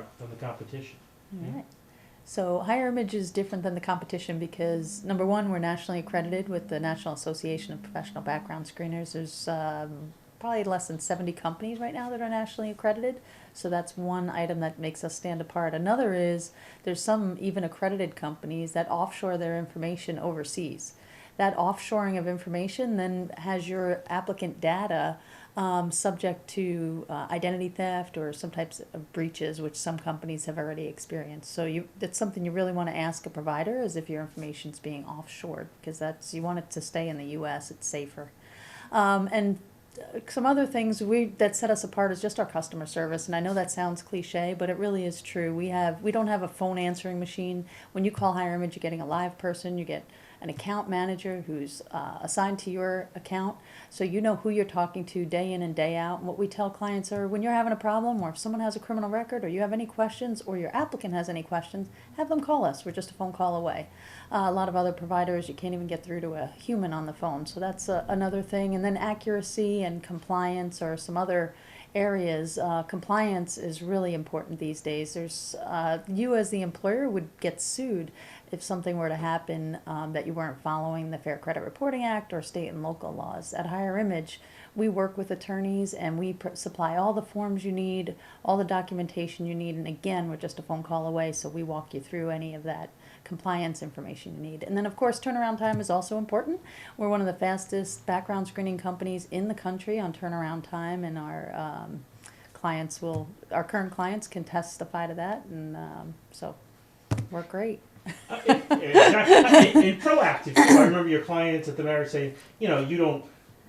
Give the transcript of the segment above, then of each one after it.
are than the competition. All right. So Higher Image is different than the competition because, number one, we're nationally accredited with the National Association of Professional Background Screeners. There's probably less than 70 companies right now that are nationally accredited. So that's one item that makes us stand apart. Another is there's some even accredited companies that offshore their information overseas. That offshoring of information then has your applicant data subject to identity theft or some types of breaches, which some companies have already experienced. So that's something you really want to ask a provider, is if your information is being offshored, because that's, you want it to stay in the U.S. It's safer. And some other things that set us apart is just our customer service. And I know that sounds cliche, but it really is true. We don't have a phone answering machine. When you call Higher Image, you're getting a live person. You get an account manager who's assigned to your account, so you know who you're talking to day in and day out. And what we tell clients are, when you're having a problem, or if someone has a criminal record, or you have any questions, or your applicant has any questions, have them call us. We're just a phone call away. A lot of other providers, you can't even get through to a human on the phone, so that's another thing. And then accuracy and compliance are some other areas. Compliance is really important these days. There's you as the employer would get sued if something were to happen that you weren't following the Fair Credit Reporting Act or state and local laws. At Higher Image, we work with attorneys and we supply all the forms you need, all the documentation you need, and again, we're just a phone call away, so we walk you through any of that compliance information you need. And then, of course, turnaround time is also important. We're one of the fastest background screening companies in the country on turnaround time, and our current clients can testify to that, and so we're great. And proactive too. I remember your clients at the marriage saying, you don't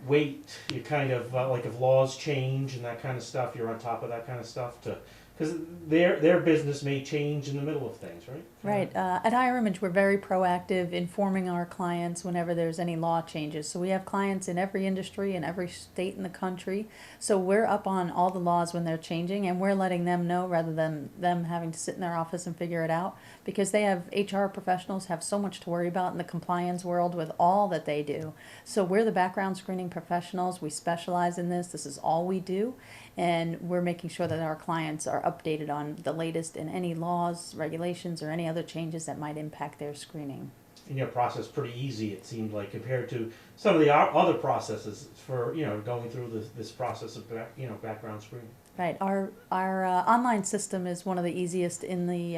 wait. You kind of like if laws change and that kind of stuff, you're on top of that kind of stuff because their business may change in the middle of things, right? Right. At Higher Image, we're very proactive, informing our clients whenever there's any law changes. So we have clients in every industry in every state in the country. So we're up on all the laws when they're changing, and we're letting them know rather than them having to sit in their office and figure it out, because they have HR professionals have so much to worry about in the compliance world with all that they do. So we're the background screening professionals. We specialize in this. This is all we do. And we're making sure that our clients are updated on the latest in any laws, regulations, or any other changes that might impact their screening. And your process pretty easy, it seemed like, compared to some of the other processes for going through this process of background screening. Right. Our online system is one of the easiest in the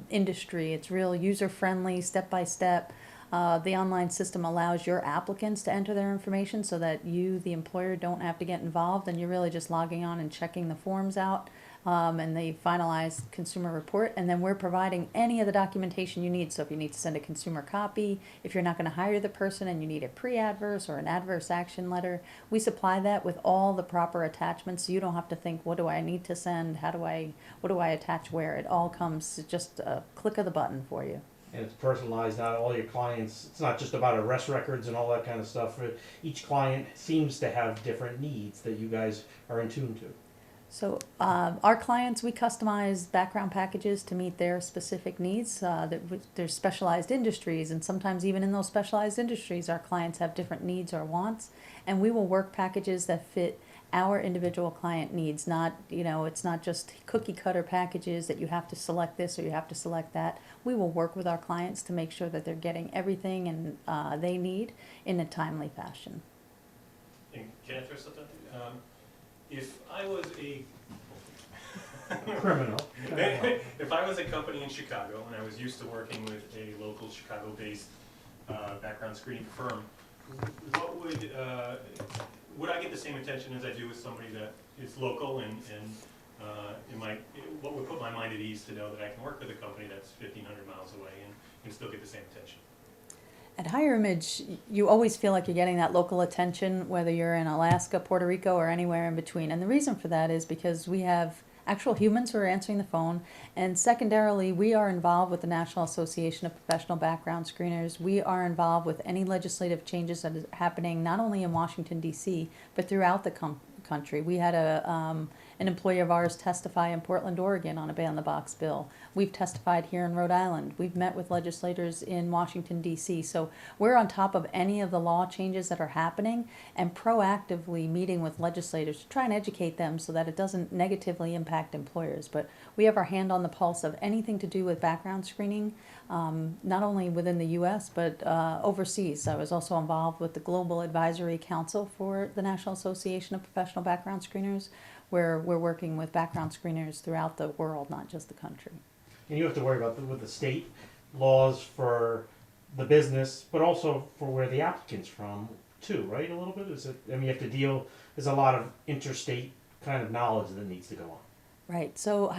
industry. It's real user friendly, step by step. The online system allows your applicants to enter their information so that you, the employer, don't have to get involved, and you're really just logging on and checking the forms out, and the finalized consumer report, and then we're providing any of the documentation you need. So if you need to send a consumer copy, if you're not going to hire the person and you need a pre-adverse or an adverse action letter, we supply that with all the proper attachments, so you don't have to think, what do I need to send, what do I attach where? It all comes just a click of the button for you. And it's personalized. Not all your clients, it's not just about arrest records and all that kind of stuff. Each client seems to have different needs that you guys are in tune to. So our clients, we customize background packages to meet their specific needs. There's specialized industries, and sometimes even in those specialized industries, our clients have different needs or wants, and we will work packages that fit our individual client needs. Not, it's not just cookie cutter packages that you have to select this or you have to select that. We will work with our clients to make sure that they're getting everything and they need in a timely fashion. And can I throw something? If I was a Criminal. if I was a company in Chicago and I was used to working with a local Chicago-based background screening firm, what would I get the same attention as I do with somebody that is local and what would put my mind at ease to know that I can work with a company that's 1,500 miles away and still get the same attention? At Higher Image, you always feel like you're getting that local attention, whether you're in Alaska, Puerto Rico, or anywhere in between. And the reason for that is because we have actual humans who are answering the phone, and secondarily, we are involved with the National Association of Professional Background Screeners. We are involved with any legislative changes that is happening not only in Washington, D.C., but throughout the country. We had an employee of ours testify in Portland, Oregon on a ban the box bill. We've testified here in Rhode Island. We've met with legislators in Washington, D.C. So we're on top of any of the law changes that are happening and proactively meeting with legislators to try and educate them so that it doesn't negatively impact employers. But we have our hand on the pulse of anything to do with background screening, not only within the U.S. but overseas. I was also involved with the Global Advisory Council for the National Association of Professional Background Screeners, where we're working with background screeners throughout the world, not just the country. And you have to worry about with the state laws for the business, but also for where the applicant's from too, right? A little bit. Is it? I mean, you have to deal. There's a lot of interstate kind of knowledge that needs to go on. Right. So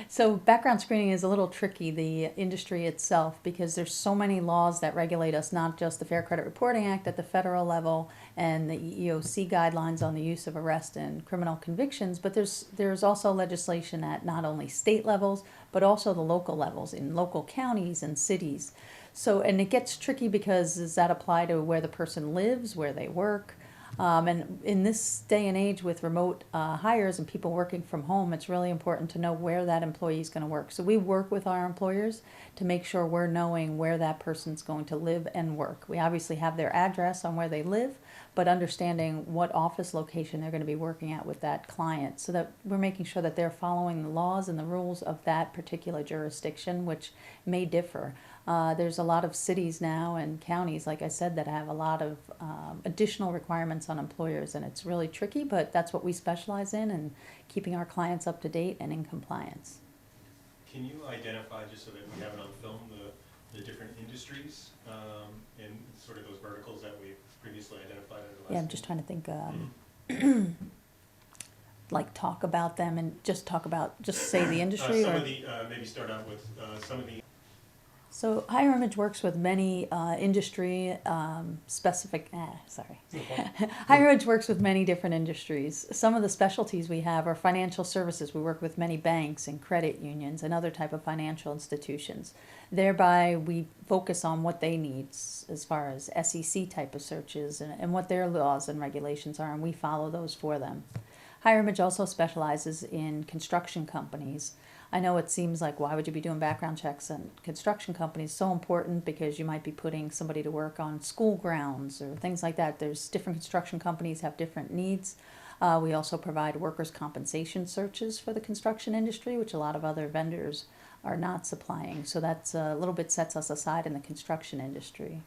So background screening is a little tricky, the industry itself, because there's so many laws that regulate us, not just the Fair Credit Reporting Act at the federal level and the EEOC guidelines on the use of arrest and criminal convictions, but there's also legislation at not only state levels, but also the local levels in local counties and cities. So, and it gets tricky because does that apply to where the person lives, where they work? And in this day and age with remote hires and people working from home, it's really important to know where that employee is going to work. So we work with our employers to make sure we're knowing where that person's going to live and work. We obviously have their address on where they live, but understanding what office location they're going to be working at with that client so that we're making sure that they're following the laws and the rules of that particular jurisdiction, which may differ. There's a lot of cities now and counties, like I said, that have a lot of additional requirements on employers, and it's really tricky, but that's what we specialize in, and keeping our clients up to date and in compliance. Can you identify, just so that we have it on film, the different industries and sort of those verticals that we've previously identified in the last? Yeah, I'm just trying to think, like talk about them and just say the industry. Some or? of the, maybe start out with some of the. So Higher Image works with many industry specific. Higher Image works with many different industries. Some of the specialties we have are financial services. We work with many banks and credit unions and other type of financial institutions. Thereby, we focus on what they need as far as SEC type of searches and what their laws and regulations are, and we follow those for them. Higher Image also specializes in construction companies. I know it seems like, why would you be doing background checks on construction companies? So important because you might be putting somebody to work on school grounds or things like that. There's different construction companies have different needs. We also provide workers' compensation searches for the construction industry, which a lot of other vendors are not supplying. So that's a little bit sets us aside in the construction industry.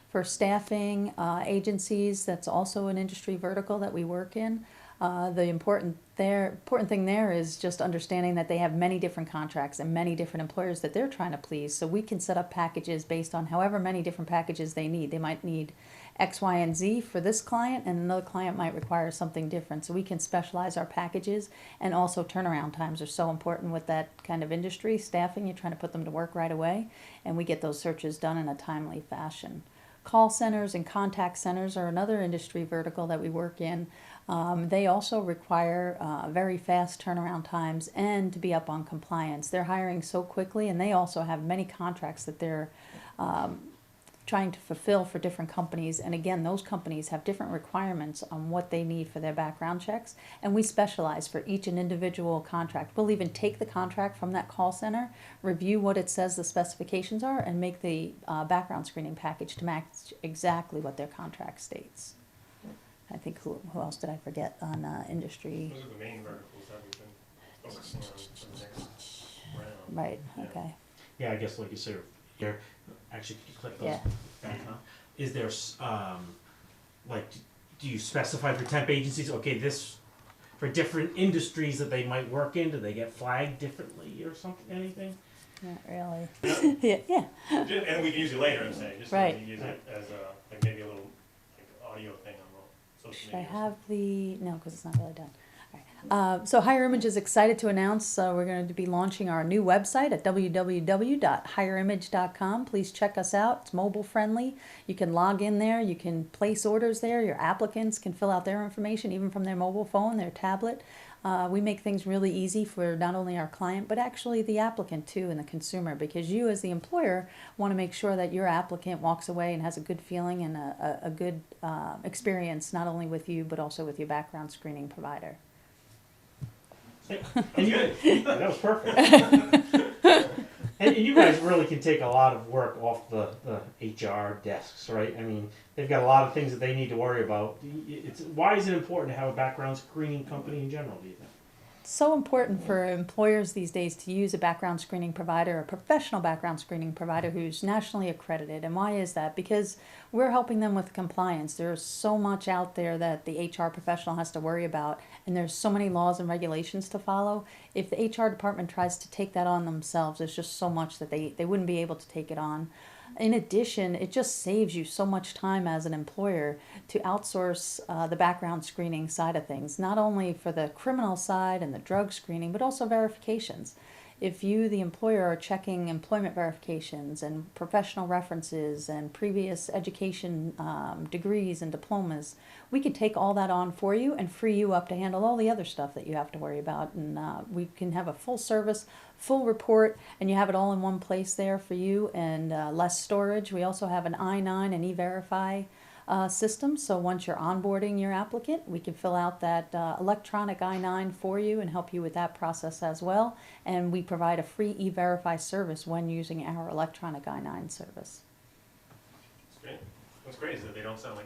For staffing agencies, that's also an industry vertical that we work in. The important thing there is just understanding that they have many different contracts and many different employers that they're trying to please. So we can set up packages based on however many different packages they need. They might need X, Y, and Z for this client, and another client might require something different. So we can specialize our packages, and also turnaround times are so important with that kind of industry. Staffing, you're trying to put them to work right away, and we get those searches done in a timely fashion. Call centers and contact centers are another industry vertical that we work in. They also require very fast turnaround times and to be up on compliance. They're hiring so quickly, and they also have many contracts that they're trying to fulfill for different companies. And again, those companies have different requirements on what they need for their background checks, and we specialize for each and individual contract. We'll even take the contract from that call center, review what it says the specifications are, and make the background screening package to match exactly what their contract states. I think who else did I forget on industry? Those are the main verticals that we've been focusing on for the next round. Right, Yeah. okay. Yeah, I guess like you said, here, actually, could you click those Yeah. back on? Is there, like, do you specify for temp agencies, okay, this, for different industries that they might work in, do they get flagged differently or something, anything? Not really. yeah. And we can use it later, I'm saying, just so Right. we can use it as a, like maybe a little like audio thing on social Should I media. have the, no, because it's not really done. All right. So Higher Image is excited to announce we're going to be launching our new website at www.higherimage.com. Please check us out. It's mobile friendly. You can log in there. You can place orders there. Your applicants can fill out their information even from their mobile phone, their tablet. We make things really easy for not only our client, but actually the applicant too and the consumer, because you as the employer want to make sure that your applicant walks away and has a good feeling and a good experience, not only with you, but also with your background screening provider. And you, Good. that was perfect. And you guys really can take a lot of work off the HR desks, right? I mean, they've got a lot of things that they need to worry about. Why is it important to have a background screening company in general, do you think? So important for employers these days to use a background screening provider, a professional background screening provider who's nationally accredited. And why is that? Because we're helping them with compliance. There's so much out there that the HR professional has to worry about, and there's so many laws and regulations to follow. If the HR department tries to take that on themselves, there's just so much that they wouldn't be able to take it on. In addition, it just saves you so much time as an employer to outsource the background screening side of things, not only for the criminal side and the drug screening, but also verifications. If you, the employer, are checking employment verifications and professional references and previous education degrees and diplomas, we could take all that on for you and free you up to handle all the other stuff that you have to worry about. And we can have a full service, full report, and you have it all in one place there for you, and less storage. We also have an I-9 and E-Verify system, so once you're onboarding your applicant, we can fill out that electronic I-9 for you and help you with that process as well. And we provide a free E-Verify service when using our electronic I-9 service. That's great. What's great is that they don't sound like